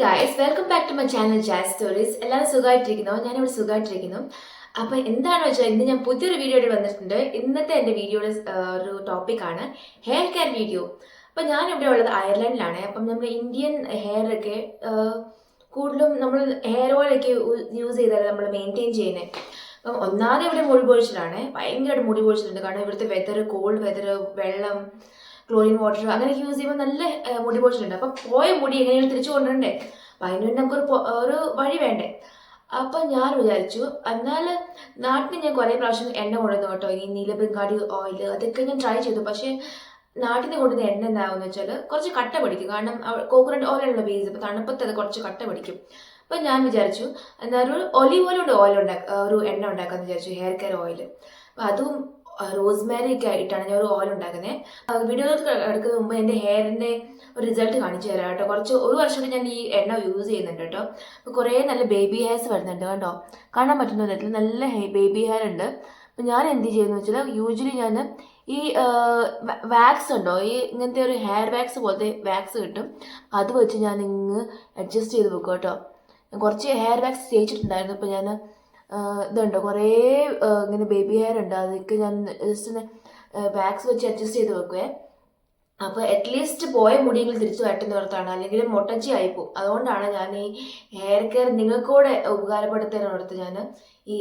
Guys, welcome back to my channel Jas stories. എല്ലാവരും സുഖമായിട്ടിരിക്കുന്നു. ഞാനിവിടെ സുഖമായിട്ടിരിക്കുന്നു. അപ്പോൾ എന്താണെന്ന് വെച്ചാൽ ഇന്ന് ഞാൻ പുതിയൊരു വീഡിയോ ആയിട്ട് വന്നിട്ടുണ്ട്. ഇന്നത്തെ എൻ്റെ വീഡിയോയുടെ ഒരു ടോപ്പിക്കാണ് ഹെയർ കെയർ വീഡിയോ. അപ്പോൾ ഞാനിവിടെ ഉള്ളത് അയർലൻഡിലാണ്. അപ്പം നമ്മൾ ഇന്ത്യൻ ഹെയർ ഒക്കെ കൂടുതലും നമ്മൾ ഹെയർ ഓയിലൊക്കെ യൂസ് ചെയ്താൽ നമ്മൾ മെയിൻറ്റെയിൻ ചെയ്യുന്നത്. അപ്പം ഒന്നാമത് ഇവിടെ മുടി പൊഴിച്ചിലാണ്, ഭയങ്കരമായിട്ട് മുടി പൊഴിച്ചിട്ടുണ്ട്. കാരണം ഇവിടുത്തെ വെതർ, കോൾഡ് വെതർ, വെള്ളം, ക്ലോറിൻ വാട്ടർ അങ്ങനെയൊക്കെ യൂസ് ചെയ്യുമ്പോൾ നല്ല മുടി പൊഴിച്ചിട്ടുണ്ട്. അപ്പം പോയ മുടി എങ്ങനെയാണ് തിരിച്ചു കൊണ്ടുവരണ്ടേ? അപ്പം അതിന് നമുക്കൊരു വഴി വേണ്ടേ? അപ്പം ഞാൻ വിചാരിച്ചു, എന്നാൽ നാട്ടിൽ ഞാൻ കുറേ പ്രാവശ്യം എണ്ണ കൊണ്ടുവന്നു കേട്ടോ. ഈ നീലബംഗാടി ഓയിൽ അതൊക്കെ ഞാൻ ട്രൈ ചെയ്തു. പക്ഷേ നാട്ടിൽ നിന്ന് കൊണ്ടുവന്ന എണ്ണ എന്താകുമെന്ന് വെച്ചാൽ കുറച്ച് കട്ട പിടിക്കും. കാരണം കോക്കനട്ട് ഓയിലുള്ള ബേസ്, ഇപ്പോൾ തണുപ്പത്ത് അത് കുറച്ച് കട്ട പിടിക്കും. അപ്പം ഞാൻ വിചാരിച്ചു എന്നാൽ ഒരു ഒലിവ് ഓയിൽ ഒരു എണ്ണ ഉണ്ടാക്കാമെന്ന് വിചാരിച്ചു, ഹെയർ കെയർ ഓയിൽ. അപ്പം അതും റോസ്മാരി ഒക്കെ ആയിട്ടാണ് ഞാൻ ഒരു ഓയിൽ ഉണ്ടാക്കുന്നത്. വീഡിയോയിലേക്ക് എടുക്കുന്ന മുമ്പ് എൻ്റെ ഹെയറിൻ്റെ ഒരു റിസൾട്ട് കാണിച്ചു തരാം കേട്ടോ. ഒരു വർഷമായിട്ട് ഞാൻ ഈ എണ്ണ യൂസ് ചെയ്യുന്നുണ്ട് കേട്ടോ. അപ്പോൾ കുറേ നല്ല ബേബി ഹെയർസ് വരുന്നുണ്ട് കേട്ടോ. കാണാൻ പറ്റുന്ന തരത്തിൽ നല്ല ബേബി ഹെയർ ഉണ്ട്. അപ്പം ഞാൻ എന്ത് ചെയ്യുന്നു വെച്ചാൽ, യൂഷ്വലി ഞാൻ ഈ വാക്സ് ഉണ്ടോ, ഈ ഇങ്ങനത്തെ ഒരു ഹെയർ വാക്സ് പോലത്തെ വാക്സ് കിട്ടും, അത് വെച്ച് ഞാൻ ഇങ്ങ് അഡ്ജസ്റ്റ് ചെയ്ത് വെക്കും കേട്ടോ. കുറച്ച് ഹെയർ വാക്സ് തേച്ചിട്ടുണ്ടായിരുന്നു. ഇപ്പോൾ ഞാൻ ഇതുണ്ട്, കുറേ ഇങ്ങനെ ബേബി ഹെയർ ഉണ്ട്, അതൊക്കെ ഞാൻ ജസ്റ്റ് വാക്സ് വെച്ച് അഡ്ജസ്റ്റ് ചെയ്ത് വെക്കുവേ. അപ്പോൾ അറ്റ്ലീസ്റ്റ് പോയ മുടിയെങ്കിലും തിരിച്ചു വരട്ടെന്ന് ഓർത്താണ്, അല്ലെങ്കിൽ മൊട്ടച്ചി ആയിപ്പോവും. അതുകൊണ്ടാണ് ഞാൻ ഈ ഹെയർ കെയർ നിങ്ങൾക്കൂടെ ഉപകാരപ്പെടുത്താനോർത്ത് ഞാൻ ഈ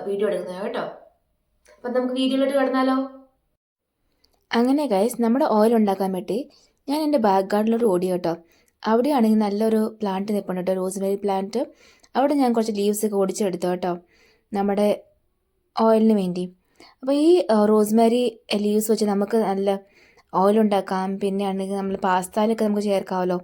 വീഡിയോ എടുക്കുന്നത് കേട്ടോ. അപ്പം നമുക്ക് വീഡിയോയിലോട്ട് കിടന്നാലോ? അങ്ങനെ ഗൈസ്, നമ്മുടെ ഓയിൽ ഉണ്ടാക്കാൻ വേണ്ടി ഞാൻ എൻ്റെ ബാക്ക് ഗാർഡിലോട്ട് ഓടി കേട്ടോ. അവിടെയാണെങ്കിൽ നല്ലൊരു പ്ലാന്റ് നിൽപ്പുണ്ട് കേട്ടോ, റോസ്മേരി പ്ലാന്റ്. അവിടെ ഞാൻ കുറച്ച് ലീവ്സൊക്കെ ഒടിച്ചെടുത്തു കേട്ടോ, നമ്മുടെ ഓയിലിന് വേണ്ടി. അപ്പോൾ ഈ റോസ്മേരി ലീവ്സ് വെച്ച് നമുക്ക് നല്ല ഓയിൽ ഉണ്ടാക്കാം. പിന്നെ ആണെങ്കിൽ നമ്മൾ പാസ്തയിലൊക്കെ നമുക്ക് ചേർക്കാമല്ലോ.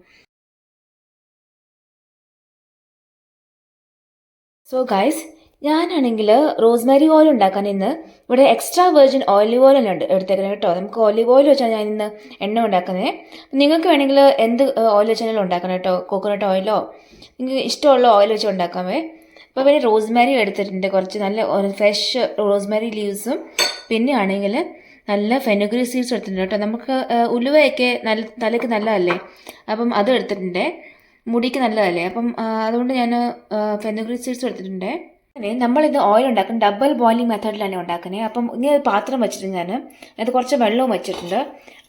സോ ഗൈസ്, ഞാനാണെങ്കിൽ റോസ്മേരി ഓയിൽ ഉണ്ടാക്കാൻ ഇന്ന് ഇവിടെ എക്സ്ട്രാ വെർജിൻ ഓലിവ് ഓയിൽ ഉണ്ട് എടുത്തേക്കുന്നത് കേട്ടോ. നമുക്ക് ഓലിവ് ഓയിൽ വെച്ചാൽ ഞാൻ ഇന്ന് എണ്ണ ഉണ്ടാക്കുന്നത്. നിങ്ങൾക്ക് വേണമെങ്കിൽ എന്ത് ഓയിൽ വെച്ചാലും ഉണ്ടാക്കണം കേട്ടോ, കോക്കനട്ട് ഓയിലോ നിങ്ങൾക്ക് ഇഷ്ടമുള്ള ഓയിൽ വെച്ച് ഉണ്ടാക്കാമേ. അപ്പോൾ പിന്നെ റോസ്മേരി എടുത്തിട്ടുണ്ട്, കുറച്ച് നല്ല ഫ്രഷ് റോസ്മേരി ലീവ്സും, പിന്നെ ആണെങ്കിൽ നല്ല ഫെനുഗ്രീക് സീഡ്സ് എടുത്തിട്ടുണ്ട് കേട്ടോ. നമുക്ക് ഉലുവയൊക്കെ തലയ്ക്ക് നല്ലതല്ലേ, അപ്പം അത് എടുത്തിട്ടുണ്ട്, മുടിക്ക് നല്ലതല്ലേ. അപ്പം അതുകൊണ്ട് ഞാൻ ഫെനുഗ്രീക് സീഡ്സ് എടുത്തിട്ടുണ്ട്. അങ്ങനെ നമ്മളിത് ഓയിൽ ഉണ്ടാക്കുന്നത് ഡബിൾ ബോയിലിംഗ് മെത്തേഡിലാണ് ഉണ്ടാക്കുന്നത്. അപ്പം ഇനി അത് പാത്രം വെച്ചിട്ട് ഞാൻ അത് കുറച്ച് വെള്ളവും വെച്ചിട്ടുണ്ട്.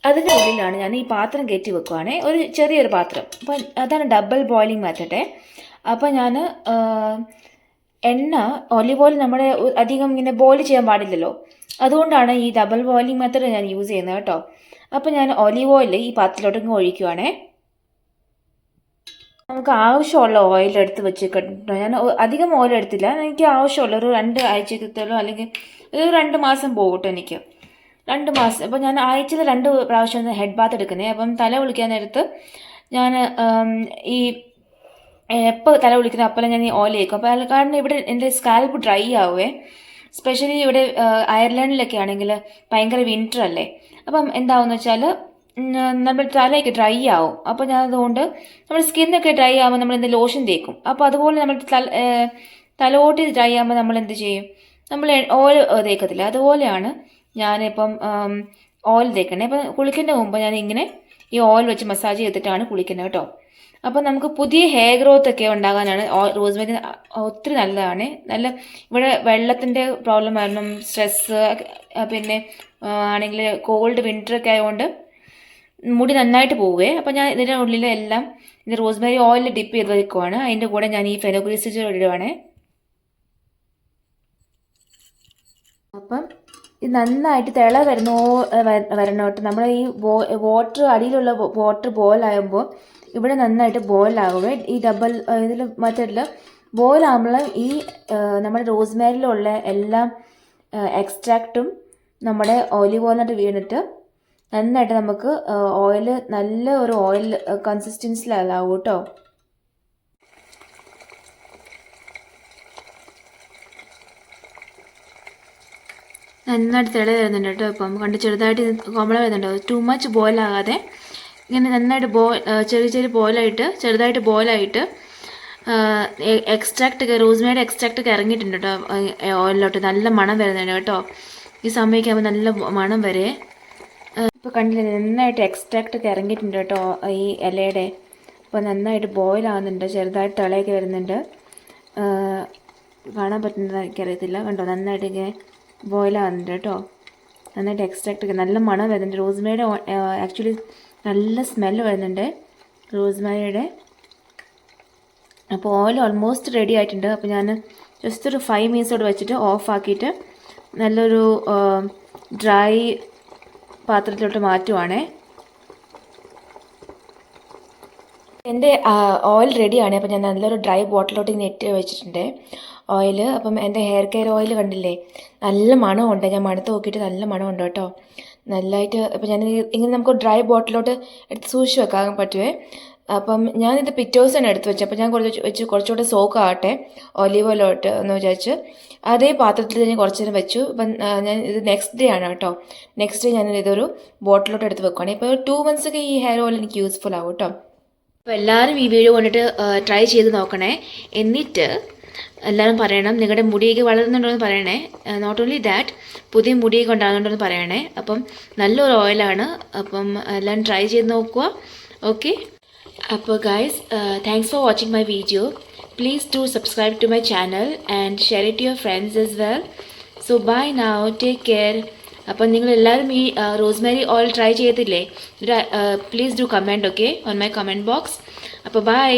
അതിൻ്റെ ഉള്ളിലാണ് ഞാൻ ഈ പാത്രം കയറ്റി വെക്കുവാണേ, ഒരു ചെറിയൊരു പാത്രം. അപ്പം അതാണ് ഡബിൾ ബോയിലിംഗ് മെത്തേഡ്. അപ്പം ഞാൻ എണ്ണ, ഒലിവ് ഓയിൽ നമ്മുടെ അധികം ഇങ്ങനെ ബോയിൽ ചെയ്യാൻ പാടില്ലല്ലോ, അതുകൊണ്ടാണ് ഈ ഡബിൾ ബോയിലിംഗ് മെത്തേഡ് ഞാൻ യൂസ് ചെയ്യുന്നത് കേട്ടോ. അപ്പം ഞാൻ ഒലിവ് ഓയിൽ ഈ പാത്രത്തിലോട്ട് ഒഴിക്കുവാണേ. നമുക്ക് ആവശ്യമുള്ള ഓയിൽ എടുത്ത് വെച്ചിട്ടോ. ഞാൻ അധികം ഓയിൽ എടുത്തില്ല, എനിക്ക് ആവശ്യമുള്ള ഒരു 2 ആഴ്ചക്കത്തോളം, അല്ലെങ്കിൽ ഒരു 2 മാസം പോകട്ടെ എനിക്ക്, 2 മാസം. അപ്പോൾ ഞാൻ ആഴ്ചയിൽ 2 പ്രാവശ്യം ഹെഡ് ബാത്ത് എടുക്കുന്നത്. അപ്പം തല കുളിക്കാൻ നേരത്ത് ഞാൻ ഈ എപ്പോൾ തല കുളിക്കുന്നത് അപ്പം ഞാൻ ഈ ഓയിൽ തേക്കും. അപ്പോൾ കാരണം ഇവിടെ എൻ്റെ സ്കാൽപ്പ് ഡ്രൈ ആവുമേ. സ്പെഷ്യലി ഇവിടെ അയർലൻഡിലൊക്കെ ആണെങ്കിൽ ഭയങ്കര വിൻ്റർ അല്ലേ. അപ്പം എന്താവുമെന്ന് വെച്ചാൽ നമ്മുടെ തലയൊക്കെ ഡ്രൈ ആവും. അപ്പോൾ ഞാൻ അതുകൊണ്ട് നമ്മുടെ സ്കിന്നൊക്കെ ഡ്രൈ ആകുമ്പോൾ നമ്മൾ എന്ത് ലോഷൻ തേക്കും. അപ്പോൾ അതുപോലെ നമ്മൾ തലോട്ടി ഡ്രൈ ആകുമ്പോൾ നമ്മൾ എന്ത് ചെയ്യും, നമ്മൾ ഓയിൽ തേക്കത്തില്ല. അതുപോലെയാണ് ഞാനിപ്പം ഓയിൽ തേക്കണേ. അപ്പം കുളിക്കുന്നതിന് മുമ്പ് ഞാൻ ഇങ്ങനെ ഈ ഓയിൽ വെച്ച് മസാജ് ചെയ്തിട്ടാണ് കുളിക്കുന്നത് കേട്ടോ. അപ്പോൾ നമുക്ക് പുതിയ ഹെയർ ഗ്രോത്ത് ഒക്കെ ഉണ്ടാകാനാണ് റോസ്മേരി ഒത്തിരി നല്ലതാണ്. നല്ല ഇവിടെ വെള്ളത്തിൻ്റെ പ്രോബ്ലം കാരണം, സ്ട്രെസ്സ്, പിന്നെ ആണെങ്കിൽ കോൾഡ് വിൻ്ററൊക്കെ ആയതുകൊണ്ട് മുടി നന്നായിട്ട് പോവുകയെ. അപ്പോൾ ഞാൻ ഇതിൻ്റെ ഉള്ളിലെല്ലാം ഇത് റോസ്മേരി ഓയിൽ ഡിപ്പ് ചെയ്ത് വെക്കുവാണ്. അതിൻ്റെ കൂടെ ഞാൻ ഈ ഫെനുഗ്രീക് സീഡ്സ് ഇടുവാണ്. അപ്പം ഇത് നന്നായിട്ട് വരണം കേട്ടോ. നമ്മൾ ഈ വാട്ടർ, അടിയിലുള്ള വാട്ടർ ബോയിലാകുമ്പോൾ ഇവിടെ നന്നായിട്ട് ബോയിലാകുമേ. ഈ ഡബിൾ ഇതിൽ മെത്തേഡിൽ ബോയിലാകുമ്പോൾ ഈ നമ്മുടെ റോസ്മേരിയിലുള്ള എല്ലാ എക്സ്ട്രാക്റ്റും നമ്മുടെ ഒലിവ് ഓയിലിനകത്ത് വീണിട്ട് നന്നായിട്ട് നമുക്ക് ഓയിൽ, നല്ല ഒരു ഓയിൽ കൺസിസ്റ്റൻസിലാകും കേട്ടോ. നന്നായിട്ട് തിള വരുന്നുണ്ട് കേട്ടോ. ഇപ്പം കണ്ട് ചെറുതായിട്ട് കോമള വരുന്നുണ്ട്. ടു മച്ച് ബോയിലാകാതെ ഇങ്ങനെ നന്നായിട്ട് ചെറുതായിട്ട് ബോയിലായിട്ട് എക്സ്ട്രാക്റ്റൊക്കെ, റോസ്മേരിയുടെ എക്സ്ട്രാക്റ്റൊക്കെ ഇറങ്ങിയിട്ടുണ്ട് കേട്ടോ ഓയിലിലോട്ട്. നല്ല മണം വരുന്നുണ്ട് കേട്ടോ. ഈ സമയമൊക്കെ ആകുമ്പോൾ നല്ല മണം വരെ. ഇപ്പോൾ കണ്ടില്ലേ, നന്നായിട്ട് എക്സ്ട്രാക്റ്റൊക്കെ ഇറങ്ങിയിട്ടുണ്ട് കേട്ടോ ഈ ഇലയുടെ. അപ്പോൾ നന്നായിട്ട് ബോയിൽ ആവുന്നുണ്ട്, ചെറുതായിട്ട് തിളയൊക്കെ വരുന്നുണ്ട്. കാണാൻ പറ്റുന്നത് എനിക്കറിയത്തില്ല, കണ്ടോ നന്നായിട്ട് ഇങ്ങനെ ബോയിൽ ആവുന്നുണ്ട് കേട്ടോ. നന്നായിട്ട് എക്സ്ട്രാക്ട് ഒക്കെ നല്ല മണം വരുന്നുണ്ട്. റോസ്മേരിയുടെ ആക്ച്വലി നല്ല സ്മെല്ല് വരുന്നുണ്ട് റോസ്മേരിയുടെ. അപ്പോൾ ഓയിൽ ഓൾമോസ്റ്റ് റെഡി ആയിട്ടുണ്ട്. അപ്പോൾ ഞാൻ ജസ്റ്റ് ഒരു 5 മിനിറ്റ്സോട് വെച്ചിട്ട് ഓഫ് ആക്കിയിട്ട് നല്ലൊരു ഡ്രൈ പാത്രത്തിലോട്ട് മാറ്റുവാണേ. എൻ്റെ ഓയിൽ റെഡിയാണ്. അപ്പോൾ ഞാൻ നല്ലൊരു ഡ്രൈ ബോട്ടിലോട്ട് ഇങ്ങനെ ഇട്ട് വെച്ചിട്ടുണ്ട് ഓയിൽ. അപ്പം എൻ്റെ ഹെയർ കെയർ ഓയിൽ കണ്ടില്ലേ, നല്ല മണമുണ്ട്. ഞാൻ മണത്ത് നോക്കിയിട്ട് നല്ല മണമുണ്ട് കേട്ടോ, നല്ലതായിട്ട്. അപ്പോൾ ഞാൻ ഇങ്ങനെ നമുക്ക് ഡ്രൈ ബോട്ടിലോട്ട് എടുത്ത് സൂക്ഷിച്ച് വെക്കാൻ പറ്റുമേ. അപ്പം ഞാനിത് പിറ്റേ ദിവസമാണ് എടുത്ത് വെച്ചത്. അപ്പോൾ ഞാൻ കുറച്ചുകൂടെ സോക്ക് ആകട്ടെ ഒലീവ് ഓയിലോട്ട് എന്ന് വിചാരിച്ച് അതേ പാത്രത്തിൽ തന്നെ കുറച്ച് നേരം വെച്ചു. അപ്പം ഞാൻ ഇത് നെക്സ്റ്റ് ഡേ ആണ് കേട്ടോ. നെക്സ്റ്റ് ഡേ ഞാൻ ഇതൊരു ബോട്ടിലോട്ട് എടുത്ത് വെക്കുകയാണ്. ഇപ്പോൾ 2 months ഒക്കെ ഈ ഹെയർ ഓയിൽ എനിക്ക് യൂസ്ഫുൾ ആവും കേട്ടോ. അപ്പോൾ എല്ലാവരും ഈ വീഡിയോ കണ്ടിട്ട് ട്രൈ ചെയ്ത് നോക്കണേ. എന്നിട്ട് എല്ലാവരും പറയണം നിങ്ങളുടെ മുടിയൊക്കെ വളരുന്നുണ്ടോ എന്ന് പറയണേ. നോട്ട് ഓൺലി ദാറ്റ്, പുതിയ മുടിയൊക്കെ ഉണ്ടാകുന്നുണ്ടോ എന്ന് പറയണേ. അപ്പം നല്ലൊരു ഓയിലാണ്. അപ്പം എല്ലാവരും ട്രൈ ചെയ്ത് നോക്കുക. ഓക്കെ, അപ്പോൾ guys, thanks for watching my video. Please do subscribe to my channel and share it to your friends as well. So bye now, take care. അപ്പം നിങ്ങളെല്ലാവരും ഈ റോസ്മേരി ഓയിൽ ട്രൈ ചെയ്തില്ലേ? Please do comment, okay, on my comment box. അപ്പോൾ by.